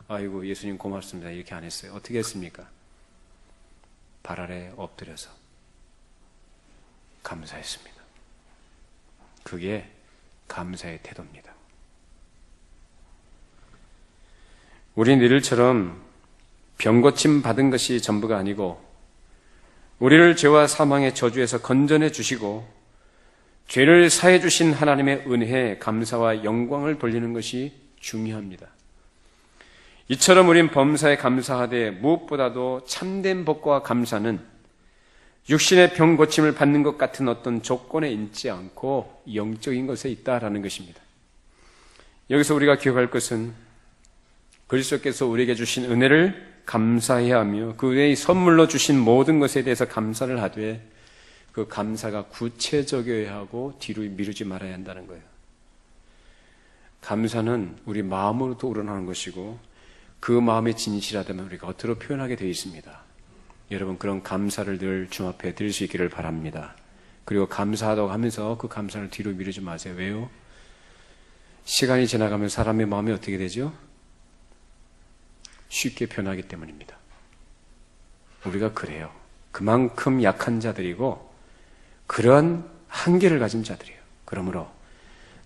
아이고 예수님 고맙습니다 이렇게 안 했어요. 어떻게 했습니까? 발 아래 엎드려서 감사했습니다. 그게 감사의 태도입니다. 우리는 이들처럼 병고침 받은 것이 전부가 아니고 우리를 죄와 사망의 저주에서 건져내 주시고 죄를 사해 주신 하나님의 은혜에 감사와 영광을 돌리는 것이 중요합니다. 이처럼 우린 범사에 감사하되 무엇보다도 참된 복과 감사는 육신의 병 고침을 받는 것 같은 어떤 조건에 있지 않고 영적인 것에 있다라는 것입니다. 여기서 우리가 기억할 것은 그리스도께서 우리에게 주신 은혜를 감사해야 하며 그 은혜의 선물로 주신 모든 것에 대해서 감사를 하되 그 감사가 구체적이어야 하고 뒤로 미루지 말아야 한다는 거예요. 감사는 우리 마음으로부터 우러나오는 것이고 그 마음이 진실하다면 우리가 겉으로 표현하게 되어 있습니다. 여러분 그런 감사를 늘 주 앞에 드릴 수 있기를 바랍니다. 그리고 감사하다고 하면서 그 감사를 뒤로 미루지 마세요. 왜요? 시간이 지나가면 사람의 마음이 어떻게 되죠? 쉽게 변하기 때문입니다. 우리가 그래요. 그만큼 약한 자들이고 그러한 한계를 가진 자들이에요. 그러므로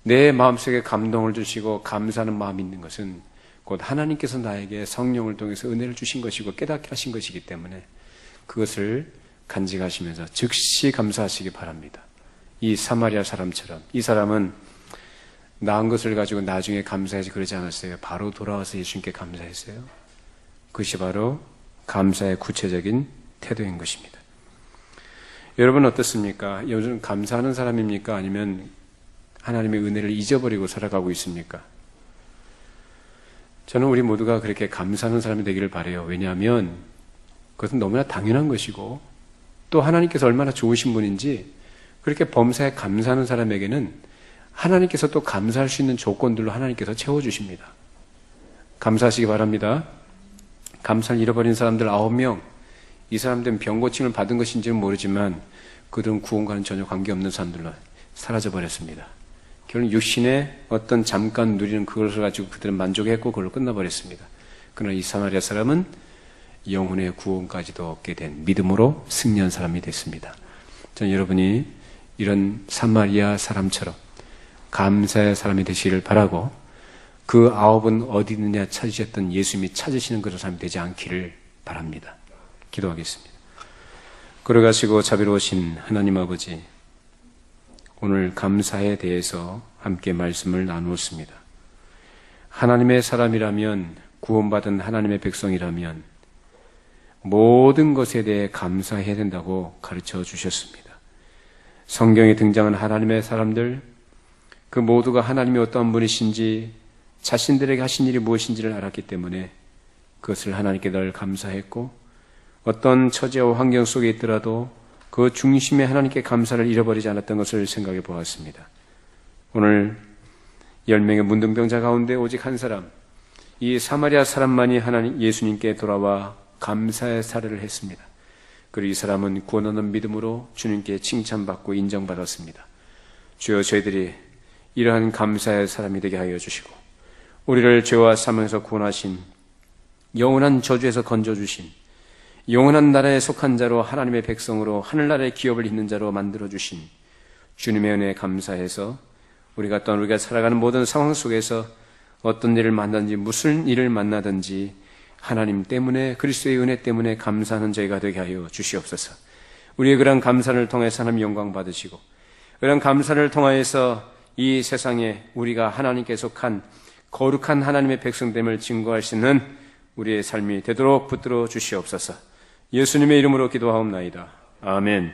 내 마음속에 감동을 주시고 감사하는 마음이 있는 것은 곧 하나님께서 나에게 성령을 통해서 은혜를 주신 것이고 깨닫게 하신 것이기 때문에 그것을 간직하시면서 즉시 감사하시기 바랍니다. 이 사마리아 사람처럼 이 사람은 나은 것을 가지고 나중에 감사하지 그러지 않았어요. 바로 돌아와서 예수님께 감사했어요. 그것이 바로 감사의 구체적인 태도인 것입니다. 여러분 어떻습니까? 요즘 감사하는 사람입니까? 아니면 하나님의 은혜를 잊어버리고 살아가고 있습니까? 저는 우리 모두가 그렇게 감사하는 사람이 되기를 바라요. 왜냐하면 그것은 너무나 당연한 것이고 또 하나님께서 얼마나 좋으신 분인지 그렇게 범사에 감사하는 사람에게는 하나님께서 또 감사할 수 있는 조건들로 하나님께서 채워주십니다. 감사하시기 바랍니다. 감사를 잃어버린 사람들 9명, 이 사람들은 병고침을 받은 것인지는 모르지만 그들은 구원과는 전혀 관계없는 사람들로 사라져버렸습니다. 결국 육신의 어떤 잠깐 누리는 그것을 가지고 그들은 만족했고 그걸로 끝나버렸습니다. 그러나 이 사마리아 사람은 영혼의 구원까지도 얻게 된 믿음으로 승리한 사람이 됐습니다. 저는 여러분이 이런 사마리아 사람처럼 감사의 사람이 되시기를 바라고 그 9은 어디 있느냐 찾으셨던 예수님이 찾으시는 그런 사람이 되지 않기를 바랍니다. 기도하겠습니다. 걸어가시고 자비로우신 하나님 아버지, 오늘 감사에 대해서 함께 말씀을 나누었습니다. 하나님의 사람이라면, 구원받은 하나님의 백성이라면 모든 것에 대해 감사해야 된다고 가르쳐 주셨습니다. 성경에 등장한 하나님의 사람들, 그 모두가 하나님이 어떠한 분이신지 자신들에게 하신 일이 무엇인지를 알았기 때문에 그것을 하나님께 늘 감사했고 어떤 처지와 환경 속에 있더라도 그 중심에 하나님께 감사를 잃어버리지 않았던 것을 생각해 보았습니다. 오늘 10명의 문둥병자 가운데 오직 한 사람, 이 사마리아 사람만이 하나님 예수님께 돌아와 감사의 사례를 했습니다. 그리고 이 사람은 구원하는 믿음으로 주님께 칭찬받고 인정받았습니다. 주여, 저희들이 이러한 감사의 사람이 되게 하여 주시고 우리를 죄와 사망에서 구원하신, 영원한 저주에서 건져주신, 영원한 나라에 속한 자로 하나님의 백성으로 하늘나라의 기업을 잇는 자로 만들어주신 주님의 은혜에 감사해서 우리가 또한 우리가 살아가는 모든 상황 속에서 어떤 일을 만나든지 무슨 일을 만나든지 하나님 때문에, 그리스도의 은혜 때문에 감사하는 저희가 되게 하여 주시옵소서. 우리의 그런 감사를 통해서 하나님 영광 받으시고 그런 감사를 통하여서 이 세상에 우리가 하나님께 속한 거룩한 하나님의 백성됨을 증거할 수 있는 우리의 삶이 되도록 붙들어 주시옵소서. 예수님의 이름으로 기도하옵나이다. 아멘.